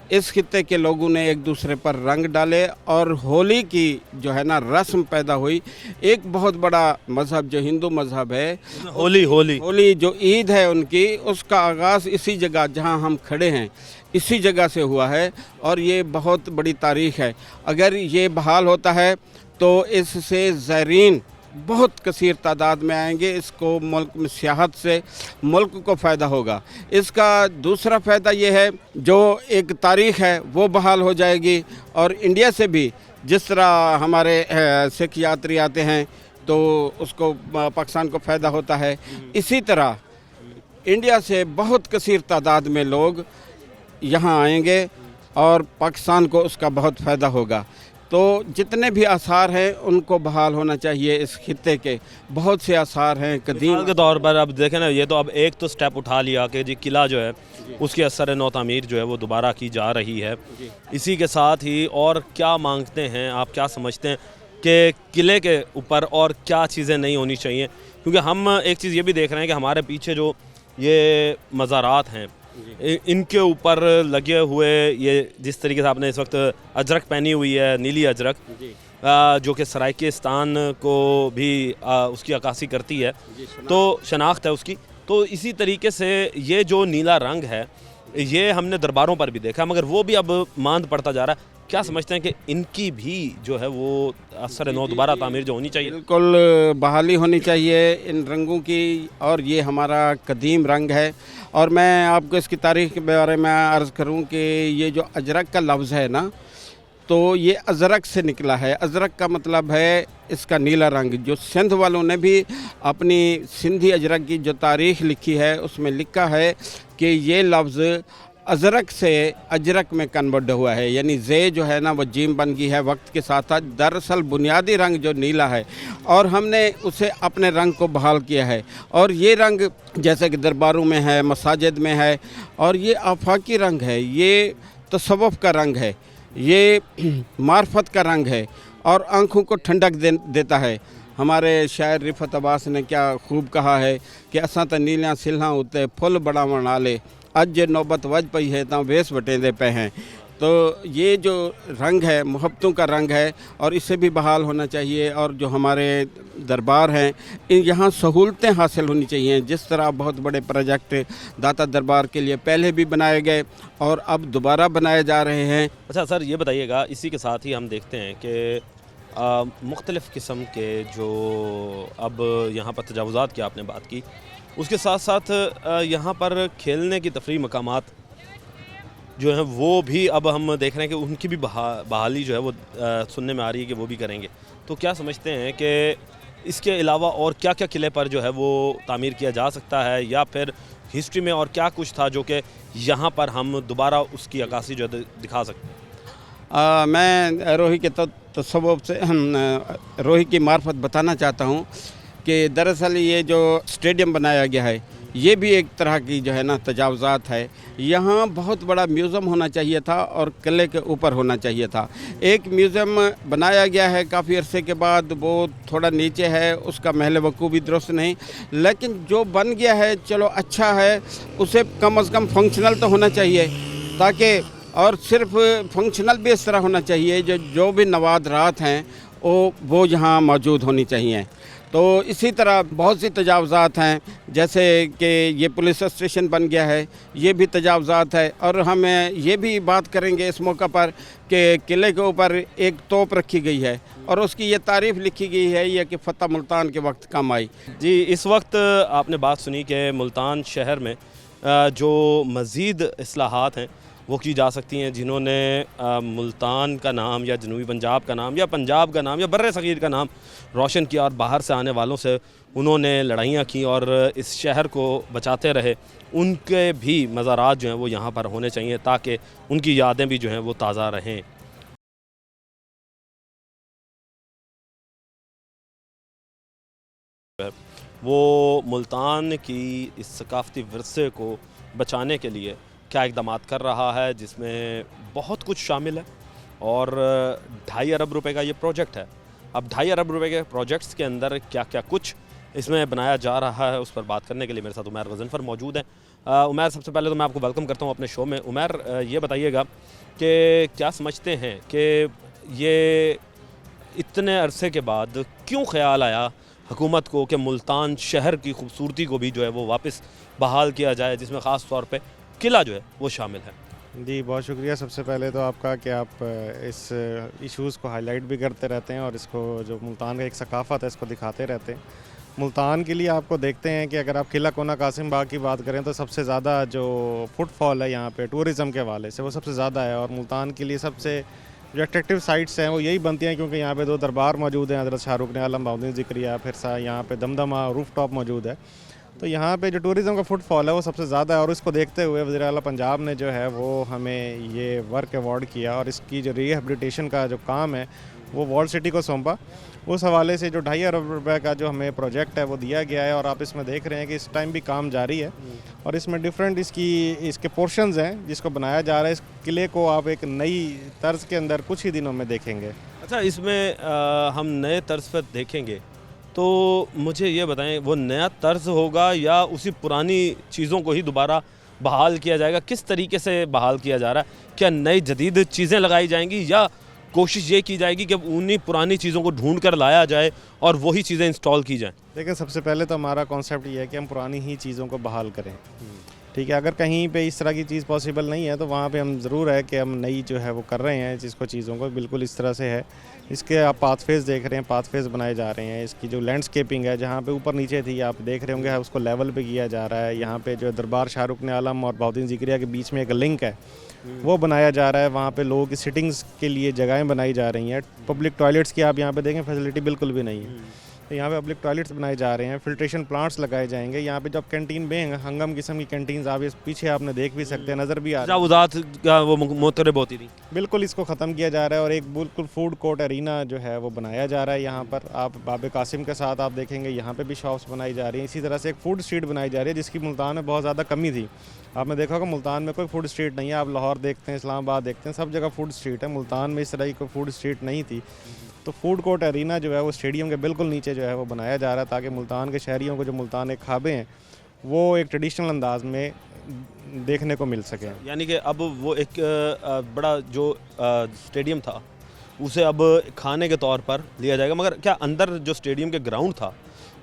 اس خطے کے لوگوں نے ایک دوسرے پر رنگ ڈالے، اور ہولی کی جو ہے نا رسم پیدا ہوئی. ایک بہت بڑا مذہب جو ہندو مذہب ہے، ہولی جو عید ہے ان کی، اس کا آغاز اسی جگہ جہاں ہم کھڑے ہیں اسی جگہ سے ہوا ہے، اور یہ بہت بڑی تاریخ ہے. اگر یہ بحال ہوتا ہے تو اس سے زائرین بہت کثیر تعداد میں آئیں گے. اس کو ملک میں سیاحت سے ملک کو فائدہ ہوگا. اس کا دوسرا فائدہ یہ ہے جو ایک تاریخ ہے وہ بحال ہو جائے گی. اور انڈیا سے بھی جس طرح ہمارے سکھ یاتری آتے ہیں تو اس کو پاکستان کو فائدہ ہوتا ہے، اسی طرح انڈیا سے بہت کثیر تعداد میں لوگ یہاں آئیں گے اور پاکستان کو اس کا بہت فائدہ ہوگا. تو جتنے بھی آثار ہیں ان کو بحال ہونا چاہیے. اس خطے کے بہت سے آثار ہیں قدیم کے طور پر. اب دیکھیں نا، یہ تو اب ایک تو سٹیپ اٹھا لیا کہ جی قلعہ جو ہے اس کی اثر نو تعمیر جو ہے وہ دوبارہ کی جا رہی ہے. اسی کے ساتھ ہی اور کیا مانگتے ہیں آپ، کیا سمجھتے ہیں کہ قلعے کے اوپر اور کیا چیزیں نہیں ہونی چاہیے؟ کیونکہ ہم ایک چیز یہ بھی دیکھ رہے ہیں کہ ہمارے پیچھے جو یہ مزارات ہیں ان کے اوپر لگے ہوئے، یہ جس طریقے سے آپ نے اس وقت اجرک پہنی ہوئی ہے، نیلی اجرک، جو کہ سرائکستان کو بھی اس کی عکاسی کرتی ہے، تو شناخت ہے اس کی. تو اسی طریقے سے یہ جو نیلا رنگ ہے یہ ہم نے درباروں پر بھی دیکھا، مگر وہ بھی اب ماند پڑتا جا رہا ہے. کیا سمجھتے ہیں کہ ان کی بھی جو ہے وہ اثر نو دوبارہ تعمیر جو ہونی چاہیے؟ بالکل بحالی ہونی چاہیے ان رنگوں کی، اور یہ ہمارا قدیم رنگ ہے. اور میں آپ کو اس کی تاریخ کے بارے میں عرض کروں کہ یہ جو اجرک کا لفظ ہے نا، تو یہ ازرق سے نکلا ہے. ازرق کا مطلب ہے اس کا نیلا رنگ. جو سندھ والوں نے بھی اپنی سندھی اجرک کی جو تاریخ لکھی ہے اس میں لکھا ہے کہ یہ لفظ ازرق سے اجرک میں کنورٹ ہوا ہے، یعنی زے جو ہے نا وہ جیم بن گئی ہے وقت کے ساتھ ساتھ. دراصل بنیادی رنگ جو نیلا ہے، اور ہم نے اسے اپنے رنگ کو بحال کیا ہے. اور یہ رنگ جیسے کہ درباروں میں ہے، مساجد میں ہے، اور یہ آفاقی رنگ ہے، یہ تصوف کا رنگ ہے، یہ معرفت کا رنگ ہے، اور آنکھوں کو ٹھنڈک دیتا ہے. ہمارے شاعر رفعت عباس نے کیا خوب کہا ہے کہ اساں تے نیلیاں سلھاں اُتے پھل بڑاون والے، اج نوبت وج پئی ہے تاں ویس وٹیندے پے ہیں. तो ये जो रंग है मोहब्बतों का रंग है और इससे भी बहाल होना चाहिए। और जो हमारे दरबार हैं यहाँ सहूलतें हासिल होनी चाहिए। जिस तरह बहुत बड़े प्रोजेक्ट दाता दरबार के लिए पहले भी बनाए गए और अब दोबारा बनाए जा रहे हैं। अच्छा सर, ये बताइएगा, इसी के साथ ही हम देखते हैं कि मुख्तलिफ़ किस्म के जो अब यहाँ पर तजावुज़ात की आपने बात की, उसके साथ साथ यहाँ पर खेलने की तफरीह मकामात जो हैं वो भी अब हम देख रहे हैं कि उनकी भी बहाली जो है वो सुनने में आ रही है कि वो भी करेंगे। तो क्या समझते हैं कि इसके अलावा और क्या क्या किले पर जो है वो तामीर किया जा सकता है, या फिर हिस्ट्री में और क्या कुछ था जो कि यहाँ पर हम दोबारा उसकी अक्कासी जो है दिखा सकते हैं? मैं रोही के तसव्वुफ़ से रोही की मार्फत बताना चाहता हूँ कि दरअसल ये जो स्टेडियम बनाया गया है ये भी एक तरह की जो है ना तजावुज़ात है। यहाँ बहुत बड़ा म्यूज़ियम होना चाहिए था और किले के ऊपर होना चाहिए था। एक म्यूज़ियम बनाया गया है काफ़ी अरसे के बाद, वो थोड़ा नीचे है, उसका महल वक़ूफ़ भी दुरुस्त नहीं, लेकिन जो बन गया है चलो अच्छा है, उसे कम अज़ कम फंक्शनल तो होना चाहिए, ताकि और सिर्फ फंक्शनल भी इस तरह होना चाहिए जो भी नवादरात हैं वो यहाँ मौजूद होनी चाहिए। तो इसी तरह बहुत सी तजावुज़ात हैं, जैसे कि ये पुलिस स्टेशन बन गया है, ये भी तजावुज़ात है। और हम ये भी बात करेंगे इस मौका पर कि किले के ऊपर एक तोप रखी गई है और उसकी ये तारीफ़ लिखी गई है ये कि फ़तह मुल्तान के वक्त काम आई। जी, इस वक्त आपने बात सुनी कि मुल्तान शहर में जो मज़ीद इस्लाहात हैं वो की जा सकती हैं, जिन्होंने मुल्तान का नाम या जनूबी पंजाब का नाम या पंजाब का नाम या बर्रे सगीर का नाम रोशन किया और बाहर से आने वालों से उन्होंने लड़ाइयाँ की और इस शहर को बचाते रहे। उनके भी मज़ारात जो हैं वो यहाँ पर होने चाहिए ताकि उनकी यादें भी जो हैं वो ताज़ा रहें। वो मुल्तान की इस सकाफ़ती विरसे को बचाने के लिए क्या इक़दाम कर रहा है, जिसमें बहुत कुछ शामिल है। और 2.5 अरब रुपए का ये प्रोजेक्ट है। अब 2.5 अरब रुपए के प्रोजेक्ट्स के अंदर क्या क्या कुछ इसमें बनाया जा रहा है, उस पर बात करने के लिए मेरे साथ उमैर गज़नफ़र मौजूद हैं। उमैर, सबसे पहले तो मैं आपको वेलकम करता हूँ अपने शो में। उमैर, ये बताइएगा कि क्या समझते हैं कि ये इतने अरसे के बाद क्यों ख़्याल आया हुकूमत को कि मुल्तान शहर की खूबसूरती को भी जो है वो वापस बहाल किया जाए, जिसमें ख़ास तौर पे किला जो है वो शामिल है? जी, बहुत शुक्रिया सबसे पहले तो आपका कि आप इस इश्यूज़ को हाईलाइट भी करते रहते हैं और इसको जो मुल्तान का एक सकाफ़त है इसको दिखाते रहते हैं। मुल्तान के लिए आपको देखते हैं कि अगर आप किला कोना कासिम बाग की बात करें तो सबसे ज़्यादा जो फुटफॉल है यहाँ पे टूरिज़म के हवाले से वो सबसे ज़्यादा है। और मुल्तान के लिए सबसे जो अट्रैक्टिव साइट्स हैं वो यही बनती हैं क्योंकि यहाँ पे 2 दरबार मौजूद हैं, हज़रत शाहरुख ने आलम बहाउद्दीन ज़िक्रिया, फिर यहाँ पे दमदमा रूफ टॉप मौजूद है। तो यहाँ पे जो टूरिज़म का फुटफॉल है वो सबसे ज़्यादा है। और इसको देखते हुए वज़ीर आला पंजाब ने जो है वो हमें ये वर्क अवार्ड किया और इसकी जो रिहेबिलिटेशन का जो काम है वो वॉल सिटी को सौंपा। उस हवाले से जो 2.5 अरब रुपए का जो हमें प्रोजेक्ट है वो दिया गया है और आप इसमें देख रहे हैं कि इस टाइम भी काम जारी है और इसमें डिफरेंट इसके पोर्शंस हैं जिसको बनाया जा रहा है। इस किले को आप एक नई तर्ज के अंदर कुछ ही दिनों में देखेंगे। अच्छा, इसमें हम नए तर्ज पर देखेंगे तो मुझे ये बताएं, वो नया तर्ज होगा या उसी पुरानी चीज़ों को ही दोबारा बहाल किया जाएगा? किस तरीके से बहाल किया जा रहा है? क्या नई जदीद चीज़ें लगाई जाएंगी या कोशिश ये की जाएगी कि उन्हीं पुरानी चीज़ों को ढूंढ कर लाया जाए और वही चीज़ें इंस्टॉल की जाएं? देखिए, सबसे पहले तो हमारा कॉन्सेप्ट ये है कि हम पुरानी ही चीज़ों को बहाल करें। ठीक है, अगर कहीं पे इस तरह की चीज़ पॉसिबल नहीं है तो वहाँ पे हम ज़रूर है कि हम नई जो है वो कर रहे हैं जिसको चीज़ों को बिल्कुल इस तरह से है। इसके आप पाथफेज देख रहे हैं, पाथफेज बनाए जा रहे हैं। इसकी जो लैंडस्केपिंग है जहाँ पे ऊपर नीचे थी आप देख रहे होंगे उसको लेवल पे किया जा रहा है। यहाँ पे जो दरबार शाहरुख ने आलम और बहाउद्दीन ज़िक्रिया के बीच में एक लिंक है वो बनाया जा रहा है। वहाँ पे लोगों की सिटिंग्स के लिए जगहें बनाई जा रही हैं। पब्लिक टॉयलेट्स की आप यहाँ पे देखें फैसिलिटी बिल्कुल भी नहीं है। तो यहाँ पे पब्लिक टॉयलेट्स बनाए जा रहे हैं, फिल्ट्रेशन प्लांट्स लगाए जाएंगे। यहाँ पे जब कैंटीन में हंगम किस्म की कैंटीन्स आप इस पीछे आपने देख भी सकते हैं, नज़र भी आ रहा है। वो मोतरब होती थी, बिल्कुल इसको ख़त्म किया जा रहा है और एक बिल्कुल फूड कोर्ट एरिना जो है वो बनाया जा रहा है। यहाँ पर आप बाबे कासिम के साथ आप देखेंगे यहाँ पे भी शॉप्स बनाई जा रही हैं। इसी तरह से एक फूड स्ट्रीट बनाई जा रही है जिसकी मुल्तान में बहुत ज़्यादा कमी थी। आपने देखा होगा मुल्तान में कोई फूड स्ट्रीट नहीं है। आप लाहौर देखते हैं, इस्लामाबाद देखते हैं, सब जगह फूड स्ट्रीट है। मुल्तान में इस तरह की कोई फूड स्ट्रीट नहीं थी। तो फूड कोर्ट एरिना जो है वो स्टेडियम के बिल्कुल नीचे जो है वो बनाया जा रहा है ताकि मुल्तान के शहरियों को जो मुल्तान के खाबे हैं وہ ایک ٹریڈیشنل انداز میں دیکھنے کو مل سکیں. یعنی کہ اب وہ ایک بڑا جو اسٹیڈیم تھا اسے اب کھانے کے طور پر لیا جائے گا, مگر کیا اندر جو اسٹیڈیم کے گراؤنڈ تھا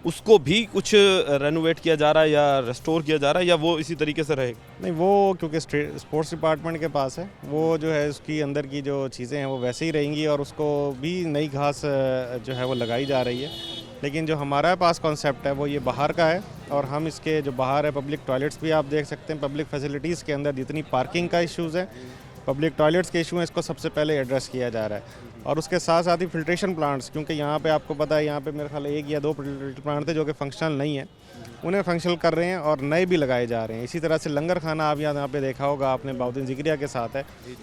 اس کو بھی کچھ رینوویٹ کیا جا رہا ہے یا ریسٹور کیا جا رہا ہے, یا وہ اسی طریقے سے رہے گا؟ نہیں, وہ کیونکہ اسپورٹس ڈپارٹمنٹ کے پاس ہے, وہ جو ہے اس کی اندر کی جو چیزیں ہیں وہ ویسے ہی رہیں گی, اور اس کو بھی نئی گھاس جو ہے وہ لگائی جا رہی ہے. لیکن جو ہمارا پاس کانسیپٹ ہے وہ یہ باہر کا ہے, اور ہم اس کے جو باہر ہے پبلک ٹوائلٹس بھی آپ دیکھ سکتے ہیں. پبلک فیسلٹیز کے اندر جتنی پارکنگ کا ایشوز ہے, پبلک ٹوائلٹس کے ایشو ہیں, اس کو سب سے پہلے ایڈریس کیا جا رہا ہے. اور اس کے ساتھ ساتھ ہی فلٹریشن پلانٹس, کیونکہ یہاں پہ آپ کو پتہ ہے یہاں پہ میرے خیال 1 یا 2 فلٹریشن پلانٹ تھے جو کہ فنکشنل نہیں ہیں, انہیں فنکشنل کر رہے ہیں اور نئے بھی لگائے جا رہے ہیں. اسی طرح سے لنگر خانہ آپ یہاں پہ دیکھا ہوگا آپ نے, باؤدین ذکریہ کے ساتھ ہے,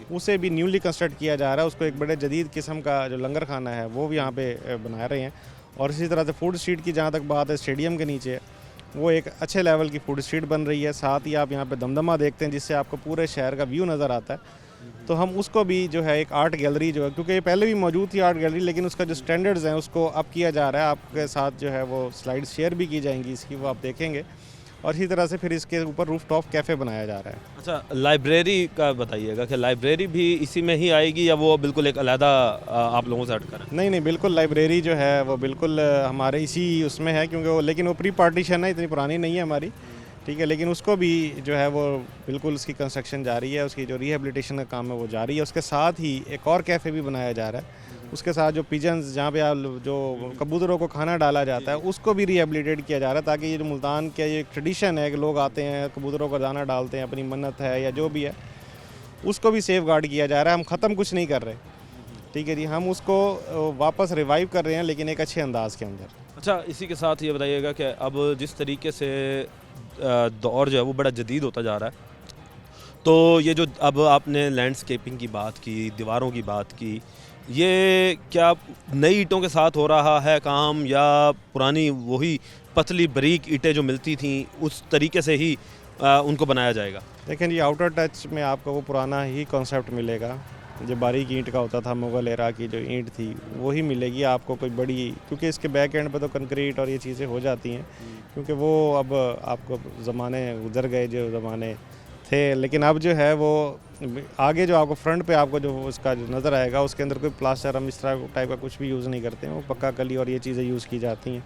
اسے بھی نیولی کنسٹرکٹ کیا جا رہا ہے. اس کو ایک بڑے جدید قسم کا جو لنگر خانہ ہے وہ بھی یہاں پہ بنا رہے ہیں. اور اسی طرح سے فوڈ اسٹریٹ کی جہاں تک بات ہے اسٹیڈیم کے نیچے, وہ ایک اچھے لیول کی فوڈ اسٹریٹ بن رہی ہے. ساتھ ہی آپ یہاں پہ دمدمہ دیکھتے ہیں جس سے آپ کو پورے شہر کا ویو نظر آتا ہے. تو ہم اس کو بھی جو ہے ایک آرٹ گیلری جو ہے, کیونکہ یہ پہلے بھی موجود تھی آرٹ گیلری, لیکن اس کا جو سٹینڈرڈز ہیں اس کو اب کیا جا رہا ہے. آپ کے ساتھ جو ہے وہ سلائڈ شیئر بھی کی جائیں گی اس کی, وہ آپ دیکھیں گے. اور اسی طرح سے پھر اس کے اوپر روف ٹاپ کیفے بنایا جا رہا ہے. اچھا, لائبریری کا بتائیے گا کہ لائبریری بھی اسی میں ہی آئے گی یا وہ بالکل ایک علیحدہ آپ لوگوں سے ہٹ کر ہے؟ نہیں, بالکل لائبریری جو ہے وہ بالکل ہمارے اسی اس میں ہے, کیونکہ وہ لیکن وہ پری پارٹیشن ہے, اتنی پرانی نہیں ہے ہماری, ٹھیک ہے. لیکن اس کو بھی جو ہے وہ بالکل اس کی کنسٹرکشن جاری ہے, اس کی جو ریہیبلیٹیشن کا کام ہے وہ جاری ہے. اس کے ساتھ ہی ایک اور کیفے بھی بنایا جا رہا ہے. اس کے ساتھ جو پیجنز جہاں پہ جو کبوتروں کو کھانا ڈالا جاتا ہے اس کو بھی ریہیبلیٹیٹ کیا جا رہا ہے, تاکہ یہ جو ملتان کا یہ ایک ٹریڈیشن ہے کہ لوگ آتے ہیں کبوتروں کو دانہ ڈالتے ہیں, اپنی منت ہے یا جو بھی ہے, اس کو بھی سیف گارڈ کیا جا رہا ہے. ہم ختم کچھ نہیں کر رہے, ٹھیک ہے جی, ہم اس کو واپس ریوائیو کر رہے ہیں لیکن ایک اچھے انداز کے اندر. اچھا, اسی کے ساتھ یہ بتائیے گا کہ اب جس طریقے سے دور جو ہے وہ بڑا جدید ہوتا جا رہا ہے, تو یہ جو اب آپ نے لینڈسکیپنگ کی بات کی, دیواروں کی بات کی, یہ کیا نئی اینٹوں کے ساتھ ہو رہا ہے کام یا پرانی وہی پتلی بریک اینٹیں جو ملتی تھیں اس طریقے سے ہی ان کو بنایا جائے گا؟ دیکھیں جی, آؤٹر ٹچ میں آپ کو وہ پرانا ہی کانسیپٹ ملے گا جو باریک اینٹ کا ہوتا تھا, مغل ایرا کی جو اینٹ تھی وہی ملے گی آپ کو. کوئی بڑی, کیونکہ اس کے بیک اینڈ پہ تو کنکریٹ اور یہ چیزیں ہو جاتی ہیں, کیونکہ وہ اب آپ کو زمانے گزر گئے جو زمانے تھے. لیکن اب جو ہے وہ آگے جو آپ کو فرنٹ پہ آپ کو جو اس کا جو نظر آئے گا اس کے اندر کوئی پلاسٹر ہم اس طرح ٹائپ کا کچھ بھی یوز نہیں کرتے ہیں, وہ پکا کلی اور یہ چیزیں یوز کی جاتی ہیں.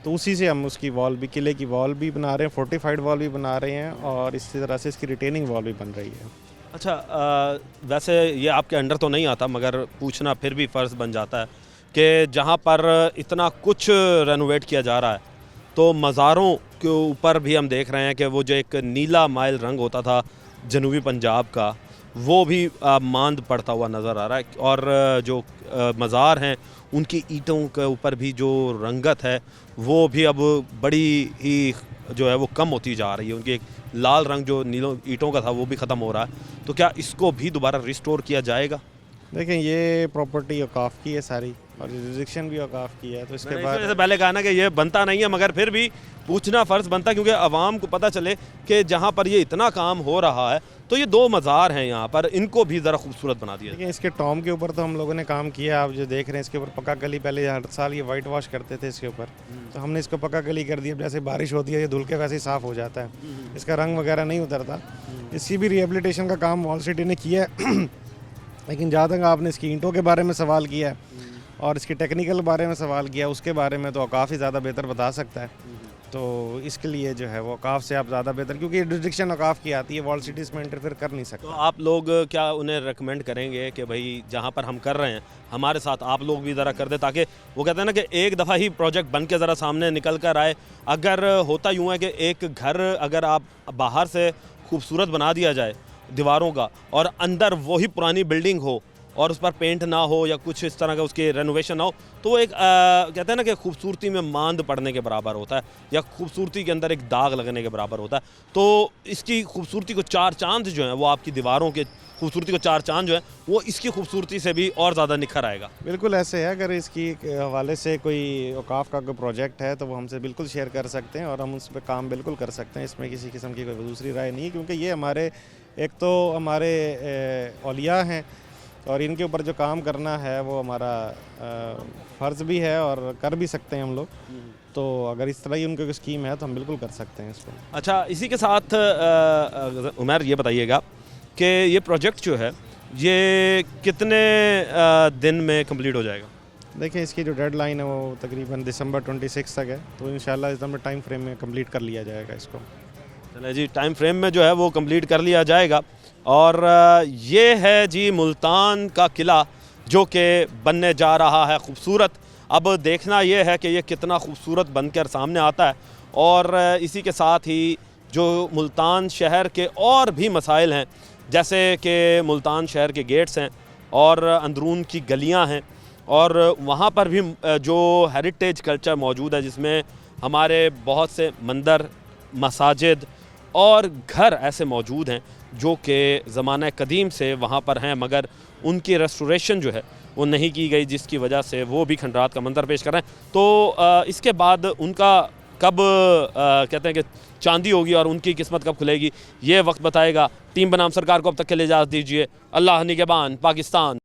تو اسی سے ہم اس کی وال بھی, قلعے کی وال بھی بنا رہے ہیں, فورٹیفائڈ وال بھی بنا رہے ہیں, اور اسی طرح سے اس کی ریٹیننگ وال بھی بن رہی ہے. اچھا, ویسے یہ آپ کے انڈر تو نہیں آتا مگر پوچھنا پھر بھی فرض بن جاتا ہے کہ جہاں پر اتنا کچھ رینوویٹ کیا جا رہا ہے تو مزاروں کے اوپر بھی ہم دیکھ رہے ہیں کہ وہ جو ایک نیلا مائل رنگ ہوتا تھا جنوبی پنجاب کا وہ بھی ماند پڑتا ہوا نظر آ رہا ہے, اور جو مزار ہیں ان کی اینٹوں کے اوپر بھی جو رنگت ہے وہ بھی اب بڑی ہی جو ہے وہ کم ہوتی جا رہی ہے. ان کی ایک لال رنگ جو نیلوں اینٹوں کا تھا وہ بھی ختم ہو رہا ہے. تو کیا اس کو بھی دوبارہ ریسٹور کیا جائے گا؟ دیکھیں, یہ پراپرٹی اوقاف کی ہے ساری, اور ریزیکشن بھی اوقاف کی ہے, تو اس کے بعد سے پہلے کہا نا کہ یہ بنتا نہیں ہے, مگر پھر بھی پوچھنا فرض بنتا ہے کیونکہ عوام کو پتہ چلے کہ جہاں پر یہ اتنا کام ہو رہا ہے تو یہ 2 مزار ہیں یہاں پر, ان کو بھی ذرا خوبصورت بنا دیا. لیکن اس کے ٹام کے اوپر تو ہم لوگوں نے کام کیا, آپ جو دیکھ رہے ہیں اس کے اوپر پکا کلی, پہلے ہر سال یہ وائٹ واش کرتے تھے اس کے اوپر, تو ہم نے اس کو پکا کلی کر دیا. جیسے بارش ہوتی ہے یہ دھل کے ویسے ہی صاف ہو جاتا ہے, اس کا رنگ وغیرہ نہیں اترتا. اس کی بھی ریہیبلیٹیشن کا کام وال سٹی نے کیا ہے. لیکن جہاں تک آپ نے اس کی اینٹوں کے بارے میں سوال کیا ہے اور اس کی ٹیکنیکل بارے میں سوال کیا, اس کے بارے میں تو کافی زیادہ بہتر بتا سکتا ہے. تو اس کے لیے جو ہے وہ اوقاف سے آپ زیادہ بہتر, کیونکہ یہ ڈسٹرکشن اوقاف کی آتی ہے, وال سٹیز میں انٹرفیئر کر نہیں سکتا. تو آپ لوگ کیا انہیں ریکمینڈ کریں گے کہ بھائی جہاں پر ہم کر رہے ہیں ہمارے ساتھ آپ لوگ بھی ذرا کر دیں, تاکہ وہ کہتے ہیں نا کہ ایک دفعہ ہی پروجیکٹ بن کے ذرا سامنے نکل کر آئے. اگر ہوتا یوں ہے کہ ایک گھر اگر آپ باہر سے خوبصورت بنا دیا جائے دیواروں کا اور اندر وہی پرانی بلڈنگ ہو اور اس پر پینٹ نہ ہو یا کچھ اس طرح کا اس کی رینوویشن نہ ہو, تو وہ ایک کہتے ہیں نا کہ خوبصورتی میں ماند پڑنے کے برابر ہوتا ہے یا خوبصورتی کے اندر ایک داغ لگنے کے برابر ہوتا ہے. تو اس کی خوبصورتی کو 4 چاند جو ہیں وہ آپ کی دیواروں کے خوبصورتی کو 4 چاند جو ہیں وہ اس کی خوبصورتی سے بھی اور زیادہ نکھر آئے گا. بالکل ایسے ہے, اگر اس کی حوالے سے کوئی اوقاف کا کوئی پروجیکٹ ہے تو وہ ہم سے بالکل شیئر کر سکتے ہیں اور ہم اس پہ کام بالکل کر سکتے ہیں. اس میں کسی قسم کی کوئی دوسری رائے نہیں ہے, کیونکہ یہ ہمارے ایک تو ہمارے اولیاء ہیں اور ان کے اوپر جو کام کرنا ہے وہ ہمارا فرض بھی ہے اور کر بھی سکتے ہیں ہم لوگ. تو اگر اس طرح ہی ان کی اسکیم ہے تو ہم بالکل کر سکتے ہیں اس کو. اچھا اسی کے ساتھ عمیر یہ بتائیے گا کہ یہ پروجیکٹ جو ہے یہ کتنے دن میں کمپلیٹ ہو جائے گا؟ دیکھیں اس کی جو ڈیڈ لائن ہے وہ تقریباً دسمبر 26 تک ہے, تو انشاءاللہ اس نمبر ٹائم فریم میں کمپلیٹ کر لیا جائے گا اس کو. چلے جی, ٹائم فریم میں جو ہے وہ کمپلیٹ کر لیا جائے گا. اور یہ ہے جی ملتان کا قلعہ جو کہ بننے جا رہا ہے خوبصورت. اب دیکھنا یہ ہے کہ یہ کتنا خوبصورت بن کر سامنے آتا ہے. اور اسی کے ساتھ ہی جو ملتان شہر کے اور بھی مسائل ہیں, جیسے کہ ملتان شہر کے گیٹس ہیں اور اندرون کی گلیاں ہیں, اور وہاں پر بھی جو ہیریٹیج کلچر موجود ہے جس میں ہمارے بہت سے مندر, مساجد اور گھر ایسے موجود ہیں جو کہ زمانہ قدیم سے وہاں پر ہیں, مگر ان کی ریسٹوریشن جو ہے وہ نہیں کی گئی, جس کی وجہ سے وہ بھی کھنڈرات کا منظر پیش کر رہے ہیں. تو اس کے بعد ان کا کب کہتے ہیں کہ چاندی ہوگی اور ان کی قسمت کب کھلے گی, یہ وقت بتائے گا. ٹیم بنام سرکار کو اب تک کے لیے اجازت دیجیے. اللہ نگہبان پاکستان.